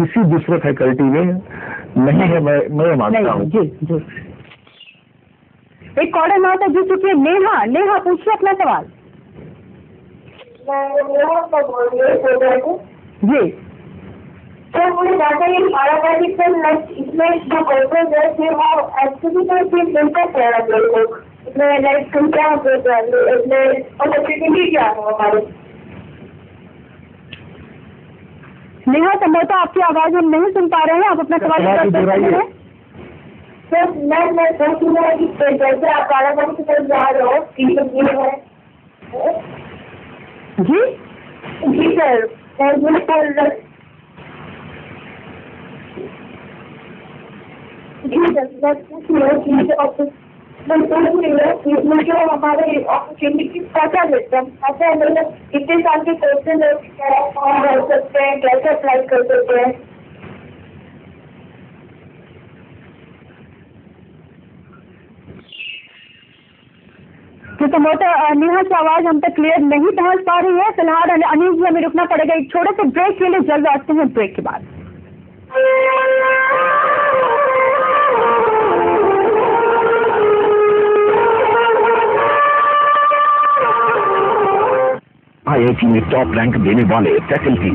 किसी दूसरे फैकल्टी में नहीं है, मैं मानता हूँ। जी जी। एक कॉलर ना था जुड़ चुकी है, नेहा। नेहा पूछिए अपना सवाल। जी सर, मुझे जानना है पैरामेडिकल इसमें जो कोर्सेज है फिर वो एक्चुअली तो फिर मिलता क्या है लोग इसमें, लाइक क्या इसमें अपॉर्चुनिटी क्या है हमारे? नेहा, संभवतः आपकी आवाज हम नहीं सुन पा रहे हैं, आप अपना सवाल कर सकते हैं। सर मैं सोच रहा हूँ कि जैसे आप पैरामेडिकल जा रहे हो है जी जी सर, मुझे हमारे अपॉर्चुनिटी पता देता है, मतलब कितने साल के कोर्सेज कर सकते हैं, कैसे अप्लाई कर सकते हैं? तो संभवतः नेहा की आवाज हम तक क्लियर नहीं पहुंच पा रही है। फिलहाल अनिल जी हमें रुकना पड़ेगा एक छोटे से ब्रेक के लिए, जल्द आते हैं ब्रेक के बाद। IIT में टॉप रैंक देने वाले faculty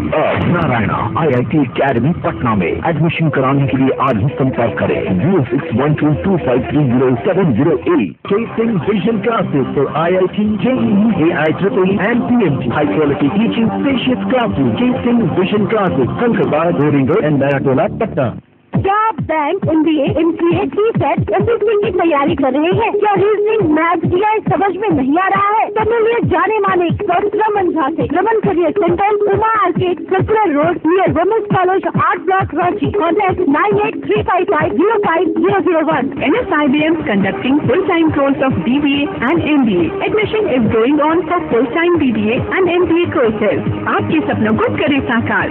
Narayana IIT academy Patna में एडमिशन कराने के लिए आज ही संपर्क करें 0612253070 K-Sing Vision Classes for IIT, JEE, AIEEE and PMT. High quality teaching, spacious classroom. K-Sing Vision Classes, Kankarbar, Boringo and Bayatola, Patna. क्या आप bank, MBA, MCA, TSET, MBA की तैयारी कर रहे हैं? क्या रीजनिंग, मैथ, GI समझ में नहीं आ रहा है? अपने लिए जाने माने एक्सपर्ट रमन झा से Raman career centre, Uma arcade, circular road, near women's college, 8 block, Ranchi. Contact 98355001. NSIBM conducting full-time course of BBA and MBA. Admission is going on for full-time BBA and MBA courses. आपके सपनों को करें साकार।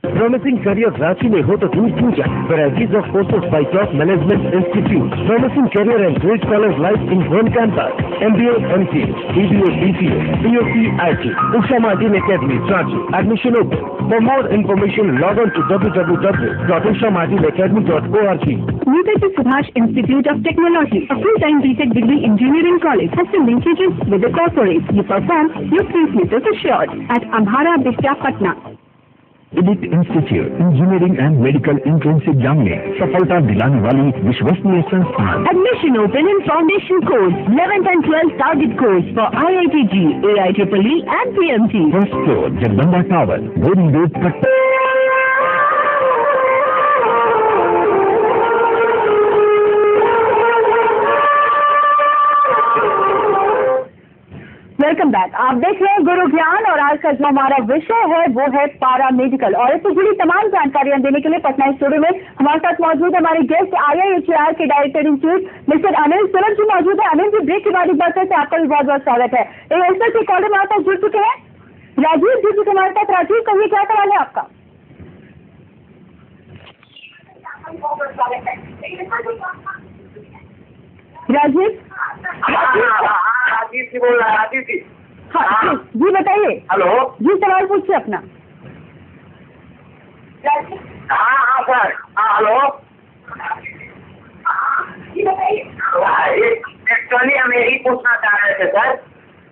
Promising career Ranchi में हो तो दूर क्यों जाए? Varieties of courses by Top Management Institute. Promising career and great scholars life in one campus. MBA, MCA, BBA, BCA, BSc, IT. Usha Martin Academy, Ranchi. Admission open. For more information, log on to www.ushamartinacademy.org. Netaji Subhash Institute of Technology, a full-time BTech degree engineering college, has the linkages with the corporates. You perform, your placement is assured at Amhara Bishya, Patna. Elite Institute engineering and medical entrance exam में सफलता दिलाने वाली विश्वसनीय संस्थान। Admission open in foundation course, 11th and 12th target course for IITG, AIEEE and PMT. First floor Jagdamba tower, boring road, Patna. Welcome back. आप देख रहे हैं गुरु ज्ञान और आज का जो हमारा विषय है वो है पारा मेडिकल, और इससे जुड़ी तमाम जानकारियां देने के लिए पटना स्टूडियो में हमारे साथ मौजूद है हमारे गेस्ट IIHR के डायरेक्टर इंस्टीट्यूट मिस्टर अनिल सुलभ जी मौजूद है। अनिल जी, ब्रेक के बाद एक बार से आपका भी बहुत बहुत स्वागत है। एक ऐसा के कॉलर हमारे साथ जुड़ चुके हैं, राजीव जुड़ चुके हमारे साथ। राजीव, कहिए क्या सवाल है आपका? राजीव जी बोल रहा है, राजीव जी। हाँ जी, बताइए। हेलो जी, सवाल पूछिए अपना। हाँ सर, हाँ हेलो जी बताइए। एक्चुअली हम यही पूछना चाह रहे थे सर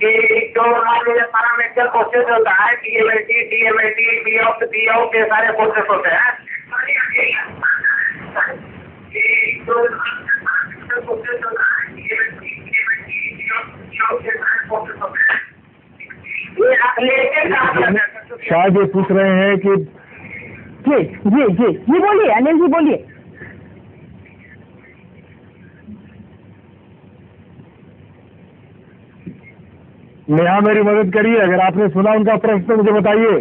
कि जो हमारे पैरामेडिकल कोर्सेज होता है, DMLT, DMLT, BO के सारे कोर्सेज होते हैं, शायद ये पूछ रहे हैं कि जी जी जी जी बोलिए अनिल जी, बोलिए। नेहा, मेरी मदद करिए, अगर आपने सुना उनका प्रश्न तो मुझे बताइए।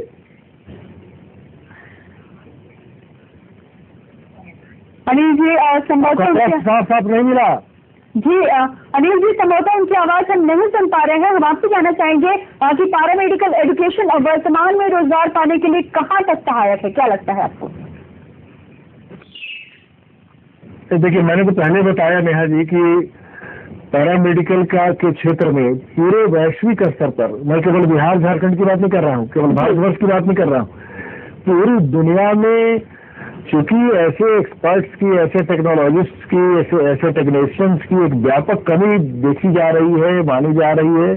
अनिल जी संभवतः साफ नहीं मिला जी। अनिल जी, संभवतः उनकी आवाज हम नहीं सुन पा रहे हैं। हम आपसे जानना चाहेंगे कि पैरामेडिकल एजुकेशन और वर्तमान में रोजगार पाने के लिए कहाँ तक सहायक है, क्या लगता है आपको? देखिए, मैंने तो पहले बताया नेहा जी कि पैरामेडिकल के क्षेत्र में पूरे वैश्विक स्तर पर, मैं केवल बिहार झारखंड की बात नहीं कर रहा हूँ, केवल भारतवर्ष की बात नहीं कर रहा हूँ, पूरी दुनिया में चूंकि ऐसे एक्सपर्ट्स की, ऐसे टेक्नोलॉजिस्ट की, ऐसे टेक्नीशियंस की एक व्यापक कमी देखी जा रही है, मानी जा रही है,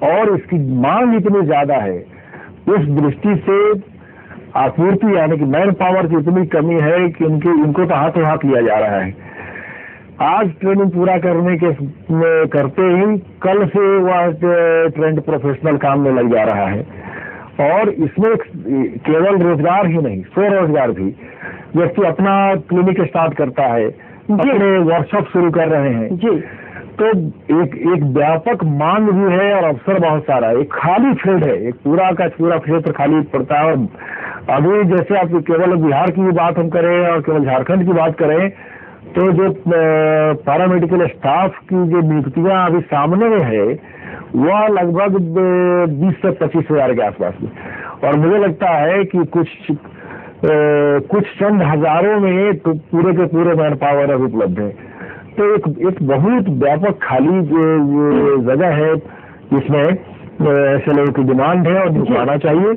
और इसकी मांग इतनी ज्यादा है, उस दृष्टि से आपूर्ति यानी कि मैन पावर की इतनी कमी है कि इनको तो हाथों हाथ लिया जा रहा है। आज ट्रेनिंग पूरा करते ही कल से वह ट्रेंड प्रोफेशनल काम में लग जा रहा है। और इसमें केवल रोजगार ही नहीं, स्वरोजगार भी। व्यक्ति अपना क्लिनिक स्टार्ट करता है, अपने वर्कशॉप शुरू कर रहे हैं जी, तो एक व्यापक मांग भी है और अवसर बहुत सारा है। एक खाली फील्ड है, एक पूरा का पूरा क्षेत्र खाली पड़ता है। और अभी जैसे आप केवल बिहार की बात हम करें और केवल झारखंड की बात करें, तो जो पैरामेडिकल स्टाफ की जो नियुक्तियां अभी सामने में है, वह लगभग 20 से 25 हजार के आसपास में। और मुझे लगता है कि कुछ चंद हजारों में तो पूरे के पूरे मैन पावर अब उपलब्ध है। तो एक बहुत व्यापक खाली जगह है, जिसमें ऐसे लोगों की डिमांड है और निभाना चाहिए।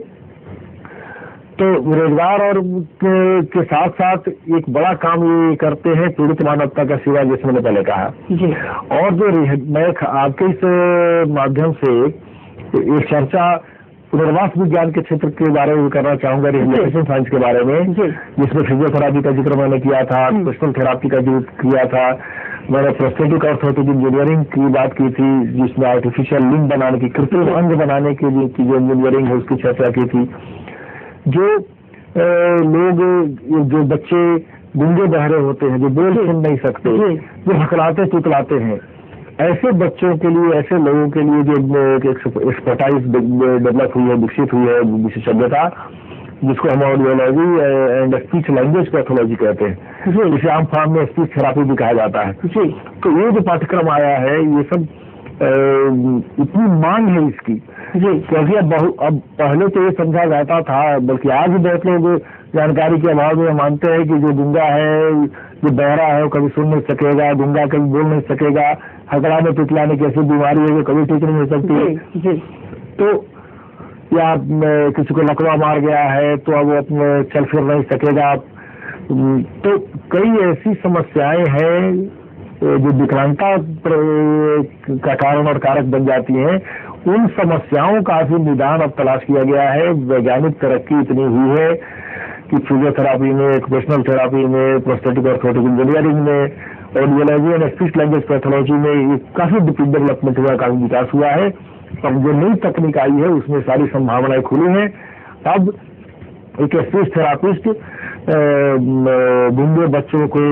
तो रोजगार और के साथ साथ एक बड़ा काम ये करते हैं पीड़ित मानवता का सेवा, जैसे मैंने पहले कहा जी। और जो मैं आपके इस माध्यम से एक चर्चा पुनर्वास विज्ञान के क्षेत्र के बारे में करना चाहूंगा, रिहेबिलिटेशन साइंस के बारे में, जिसमें फिजियोथेरापी का जिक्र मैंने किया था, पर्सनल थेरापी का जिक्र किया था, मैंने प्रोस्थेटिक ऑर्थोपेडिक इंजीनियरिंग की बात की थी, जिसमें आर्टिफिशियल लिंग बनाने की, कृत्रिम अंग बनाने की जो इंजीनियरिंग है उसकी चर्चा की थी। जो लोग, जो बच्चे गूंगे बहरे होते हैं, जो बोल सुन नहीं सकते, जो हकलाते तुतलाते हैं, ऐसे बच्चों के लिए, ऐसे लोगों के लिए जो एक्सपर्टाइज डेवलप हुई है, विकसित हुई है विशेषज्ञता, जिसको हम audiology and speech language pathology कहते हैं, जिसे आम फॉर्म में स्पीच थेरापी भी कहा जाता है। तो ये जो पाठ्यक्रम आया है, ये सब इतनी मांग है इसकी, क्योंकि अब पहले तो ये समझा जाता था, बल्कि आज भी बहुत लोग जानकारी के अभाव में मानते हैं कि जो गूंगा है, जो बहरा है, वो कभी सुन नहीं सकेगा, गूंगा कभी बोल नहीं सकेगा, हकलाने पिटलाने की ऐसी बीमारी है जो कभी ठीक नहीं हो सकती है। तो या किसी को लकवा मार गया है तो अब वो अपने चल फिर नहीं सकेगा। तो कई ऐसी समस्याएं हैं जो विकलांगता का कारण और कारक बन जाती हैं। उन समस्याओं का भी निदान अब तलाश किया गया है। वैज्ञानिक तरक्की इतनी हुई है कि फिजियोथेरापी में, ऑक्यूपेशनल थेरापी में, प्रोस्थेटिक ऑर्थोपेडिक इंजीनियरिंग में, audiology and speech language pathology में काफी डेवलपमेंट हुआ, काफी विकास हुआ है। अब जो नई तकनीक आई है उसमें सारी संभावनाएं खुली हैं। अब एक स्पीच थेरापिस्ट गूंगे बच्चों को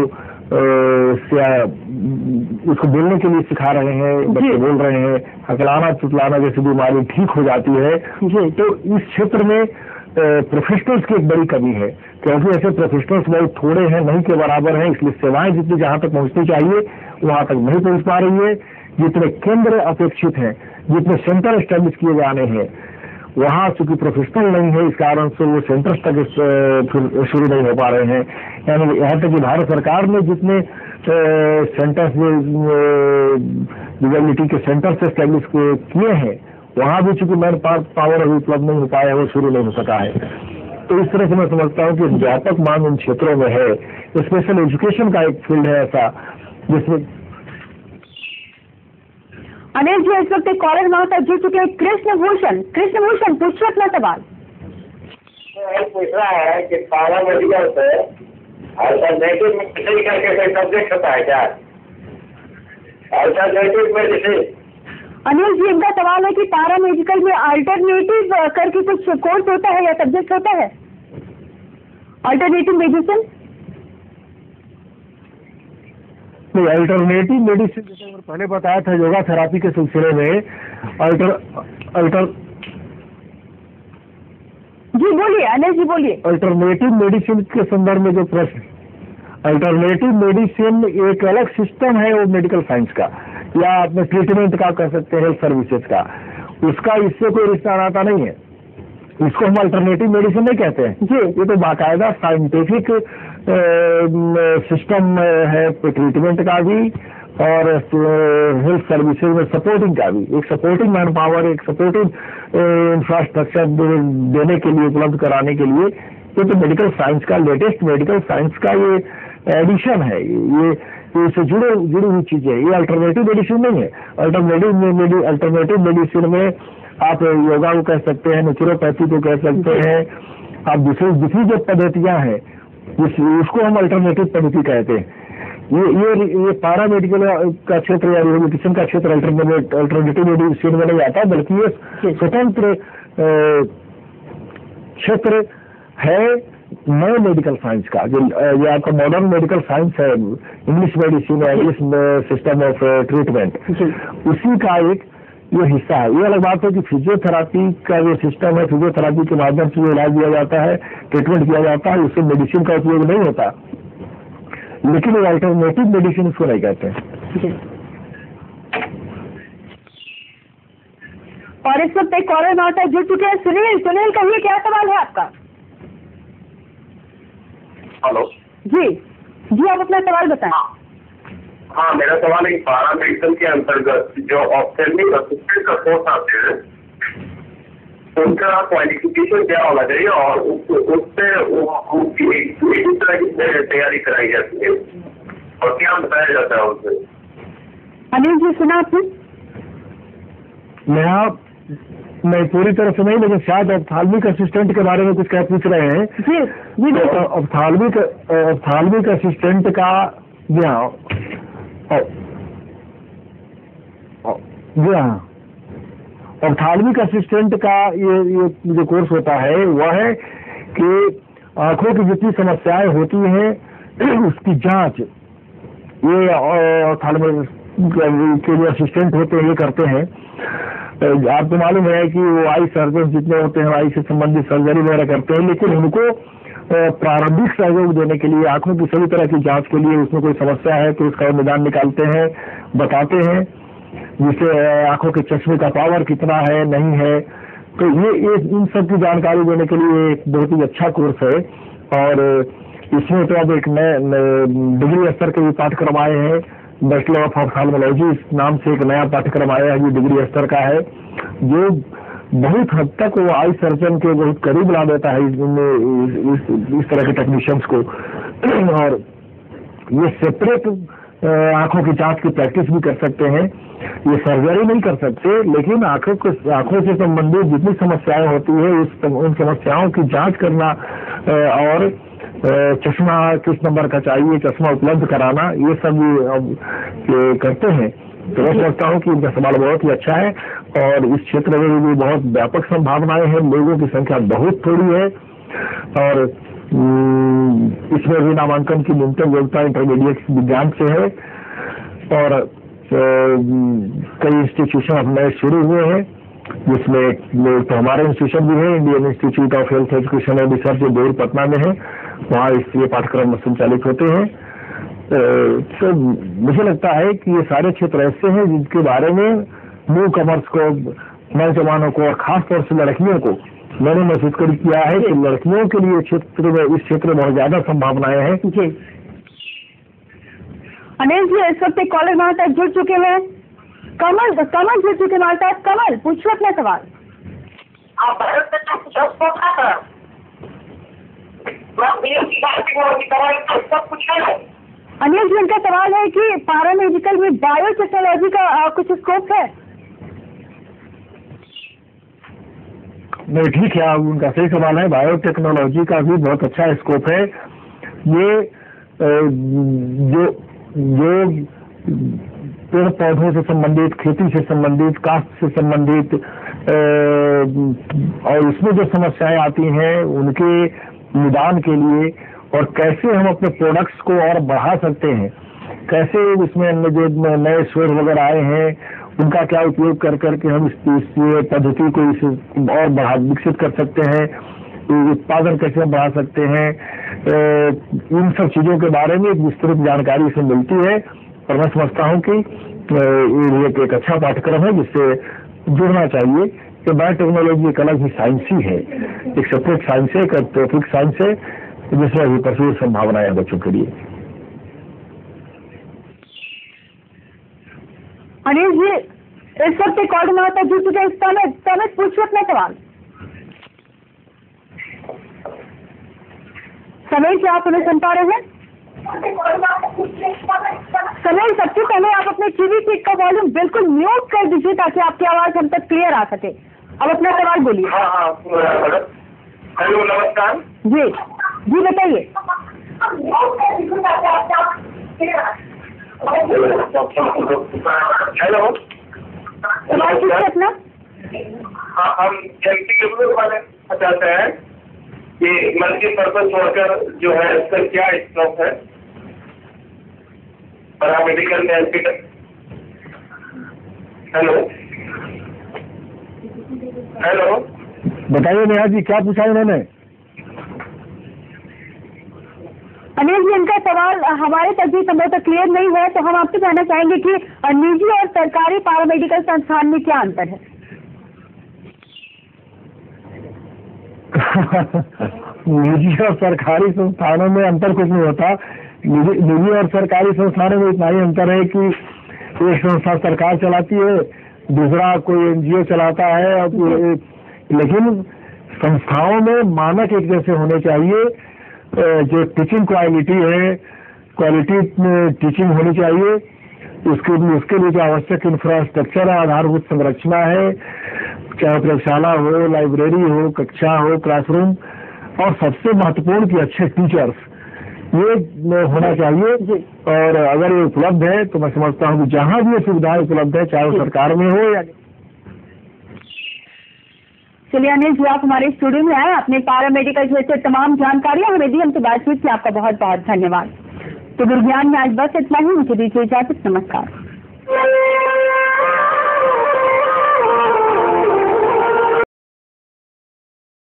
उसको बोलने के लिए सिखा रहे हैं, बच्चे बोल रहे हैं, हकलाना चुटलाना जैसी बीमारी ठीक हो जाती है। तो इस क्षेत्र में प्रोफेशनल्स की एक बड़ी कमी है, क्योंकि ऐसे प्रोफेशनल्स बहुत थोड़े हैं, नहीं के बराबर हैं। इसलिए सेवाएं जितनी जहां तक पहुंचनी चाहिए वहां तक नहीं पहुंच पा रही है। जितने केंद्र अपेक्षित हैं, जितने सेंटर एस्टेब्लिश किए जाने हैं, वहां चूंकि प्रोफेशनल नहीं है, इस कारण से वो सेंटर्स तक फिर शुरू नहीं हो पा रहे हैं। यानी यहाँ तक कि भारत सरकार ने जितने सेंटर्स डिसेबिलिटी के सेंटर्स एस्टेब्लिश किए हैं, वहां भी चूंकि मैन पावर अभी उपलब्ध नहीं हो पाया है, वो शुरू नहीं हो सका है। तो इस तरह से मैं समझता हूँ कि व्यापक मांग इन क्षेत्रों में है। स्पेशल एजुकेशन का एक फील्ड है ऐसा, जिसमें अनिल जी इस वक्त एक कॉलर हमारे साथ जुड़ चुके हैं, कृष्ण भूषण पूछिए अपना सवाल। पूछ रहा है कि पारा मेडिकल से अल्टरनेटिव मेडिसिन करके कोई सब्जेक्ट होता है क्या? Alternative medicine. अनिल जी इनका सवाल है कि पारा मेडिकल में अल्टरनेटिव करके कुछ कोर्स होता है या सब्जेक्ट होता है? अल्टरनेटिव मेडिसिन नहीं, अल्टरनेटिव मेडिसिन जैसे मैंने पहले बताया था योगा थेरापी के सिलसिले में जी बोलिए अनिल जी बोलिए। अल्टरनेटिव मेडिसिन के संदर्भ में जो प्रश्न, अल्टरनेटिव मेडिसिन एक अलग सिस्टम है वो मेडिकल साइंस का, या अपने ट्रीटमेंट का कह सकते हैं, हेल्थ सर्विसेज का, उसका इससे कोई रिश्ता नाता नहीं है। इसको हम अल्टरनेटिव मेडिसिन नहीं कहते हैं जी, ये तो बाकायदा साइंटिफिक सिस्टम है ट्रीटमेंट का भी और हेल्थ सर्विसेज में सपोर्टिंग का भी। एक सपोर्टिंग मैन पावर, एक सपोर्टिंग इंफ्रास्ट्रक्चर देने के लिए, उपलब्ध कराने के लिए ये तो मेडिकल साइंस का लेटेस्ट मेडिकल साइंस का ये एडिशन है, ये इससे जुड़ी हुई चीजें, ये अल्टरनेटिव मेडिसिन नहीं है। अल्टरनेटिव मेडिसिन में आप योगा को कह सकते हैं, नेचुरोपैथी को कह सकते हैं, आप दूसरी जो पद्धतियां हैं उसको हम अल्टरनेटिव पद्धति कहते हैं। ये पारा मेडिकल का क्षेत्र या रिहेबिलिटेशन का क्षेत्र अल्टरनेटिव मेडिसिन में नहीं आता, बल्कि ये स्वतंत्र क्षेत्र है नए मेडिकल साइंस का, जो ये आपका मॉडर्न मेडिकल साइंस है, इंग्लिश मेडिसिन है, इंग्लिश सिस्टम ऑफ ट्रीटमेंट, उसी का एक ये हिस्सा है। ये अलग बात है कि फिजियोथेरापी का जो सिस्टम है, फिजियोथेरापी के माध्यम से जो इलाज दिया जाता है, ट्रीटमेंट किया जाता है, उससे मेडिसिन का उपयोग नहीं होता, लेकिन वो अल्टरनेटिव मेडिसिन उसको नहीं कहते हैं। और इस वक्त एक कॉलर हमारे जुड़ चुके हैं, सुनील कहिए क्या सवाल है आपका? हेलो जी आप अपना सवाल बताएं। हाँ, मेरा सवाल है कि पारा मेडिकल के अंतर्गत जो ऑप्थेल्मिक असिस्टेंट का कोर्स आते हैं, उनका क्वालिफिकेशन क्या होना चाहिए और उससे किस तरह की तैयारी कराई जाती है और क्या बताया जाता है उससे? अनिल जी सुना आपने? मैं पूरी तरह से नहीं, लेकिन शायद ऑप्थाल्मिक असिस्टेंट के बारे में कुछ क्या पूछ रहे हैं। जी तो ऑप्थाल्मिक असिस्टेंट का जी हाँ ऑप्थाल्मिक असिस्टेंट का ये जो कोर्स होता है वह है कि आंखों की जितनी समस्याएं होती हैं उसकी जांच ये ऑप्थाल्मिक के जो असिस्टेंट होते हैं ये करते हैं। आपको मालूम है कि वो आई सर्जन जितने होते हैं आई से संबंधित सर्जरी वगैरह करते हैं, लेकिन उनको प्रारंभिक सहयोग देने के लिए, आंखों की सभी तरह की जांच के लिए, उसमें कोई समस्या है तो उसका निदान निकालते हैं, बताते हैं, जिससे आंखों के चश्मे का पावर कितना है नहीं है, तो ये इन सब की जानकारी देने के लिए एक बहुत ही अच्छा कोर्स है। और इसमें तो अब एक नए डिग्री स्तर के भी पाठ्यक्रम आए हैं, बैचलर ऑफ ऑप्थाल्मोलॉजी इस नाम से एक नया पाठ्यक्रम आया है जो डिग्री स्तर का है, जो बहुत हद तक वो आई सर्जन के बहुत करीब ला देता है इस तरह के टेक्नीशियंस को। और ये सेपरेट आंखों की जांच की प्रैक्टिस भी कर सकते हैं, ये सर्जरी नहीं कर सकते, लेकिन आंखों से संबंधित जितनी समस्याएं होती है उन समस्याओं की जांच करना और चश्मा किस नंबर का चाहिए, चश्मा उपलब्ध कराना, ये सब ये करते हैं। तो मैं समझता हूँ कि इनका सवाल बहुत ही अच्छा है और इस क्षेत्र में भी बहुत व्यापक संभावनाएं हैं, लोगों की संख्या बहुत थोड़ी है और इसमें भी नामांकन की न्यूनतम योग्यता इंटरमीडिएट विज्ञान से है और कई इंस्टीट्यूशन अब नए शुरू हुए हैं, जिसमें तो हमारे इंस्टीट्यूशन भी है, Indian institute of health education and research जो दूर पटना में है, वहाँ ये पाठ्यक्रम संचालित होते हैं। तो मुझे लगता है कि ये सारे क्षेत्र ऐसे हैं जिनके बारे में न्यू कमर्स को, नौजवानों को और खासतौर से लड़कियों को मैंने महसूस कर किया है कि लड़कियों के लिए क्षेत्र में इस क्षेत्र में बहुत ज्यादा संभावनाएं हैं। जी अनिल जी इस वक्त एक कॉलर हमारे साथ जुड़ चुके हैं, कमल जुड़ चुके हमारे साथ। कमल पूछो अपना सवाल। अनिल जी उनका सवाल है कि पारा मेडिकल में बायोटेक्नोलॉजी का कुछ स्कोप है? नहीं ठीक है, उनका सही सवाल है, बायोटेक्नोलॉजी का भी बहुत अच्छा स्कोप है। ये जो पेड़ पौधों से संबंधित, खेती से संबंधित, काश्त से संबंधित और इसमें जो समस्याएं आती हैं उनके निदान के लिए और कैसे हम अपने प्रोडक्ट्स को और बढ़ा सकते हैं, कैसे इसमें जो नए शोध वगैरह आए हैं उनका क्या उपयोग कर करके हम इस पद्धति को और विकसित कर सकते हैं, उत्पादन कैसे बढ़ा सकते हैं, इन सब चीजों के बारे में एक विस्तृत जानकारी इसमें मिलती है। और मैं समझता हूँ कि ये एक अच्छा पाठ्यक्रम है जिससे जुड़ना चाहिए कि बायोटेक्नोलॉजी एक अलग ही साइंस ही है, एक सेपरेट साइंस है, एक टॉपिक साइंस है जिसमें अभी प्रचुर संभावनाएं हैं बच्चों के लिए। अनिल जी इस वक्त एक कॉल हमारे साथ जुड़ चुके हैं, समित पूछो अपना सवाल। समीर, क्या आप उन्हें सुन पा रहे हैं? समीर, सबसे पहले आप अपने टीवी सेट का वॉल्यूम बिल्कुल म्यूट कर दीजिए ताकि आपकी आवाज हम तक क्लियर आ सके। अब अपना सवाल बोलिए। हाँ, हेलो, नमस्कार जी बताइए। हेलो, सवाल कीजिए अपना। हाँ, हम एमपी वाले चाहते हैं कि मल्टीपर्पज वर्कर जो है उसका क्या स्कोप है पैरामेडिकल में एमपी का। हेलो, बताइए नेहा जी, क्या पूछा उन्होंने? अनिल जी, इनका सवाल हमारे तक भी समय तक क्लियर नहीं हुआ, तो हम आपसे जानना चाहेंगे कि निजी और सरकारी पैरामेडिकल संस्थान में क्या अंतर है? निजी और सरकारी संस्थानों में अंतर कुछ नहीं होता। निजी और सरकारी संस्थानों में इतना ही अंतर है कि एक संस्था सरकार चलाती है, दूसरा कोई एनजीओ चलाता है। और लेकिन संस्थाओं में मानक एक जैसे होने चाहिए। जो टीचिंग क्वालिटी है, क्वालिटी टीचिंग होनी चाहिए। उसके लिए जो आवश्यक इंफ्रास्ट्रक्चर है, आधारभूत संरचना है, चाहे प्रयोगशाला हो, लाइब्रेरी हो, कक्षा हो, क्लासरूम, और सबसे महत्वपूर्ण कि अच्छे टीचर्स, ये होना चाहिए। और अगर ये उपलब्ध है तो मैं समझता हूँ कि जहाँ भी ये सुविधाएं उपलब्ध है, चाहे वो सरकार में हो या। चलिए अनिल जी, आप हमारे स्टूडियो में आए, अपने पैरामेडिकल जैसे तमाम जानकारियां हमें दी, हमसे बातचीत की, आपका बहुत बहुत धन्यवाद। तो गुरु ज्ञान में आज बस इतना ही, मुझे दीजिए इजाजत, नमस्कार।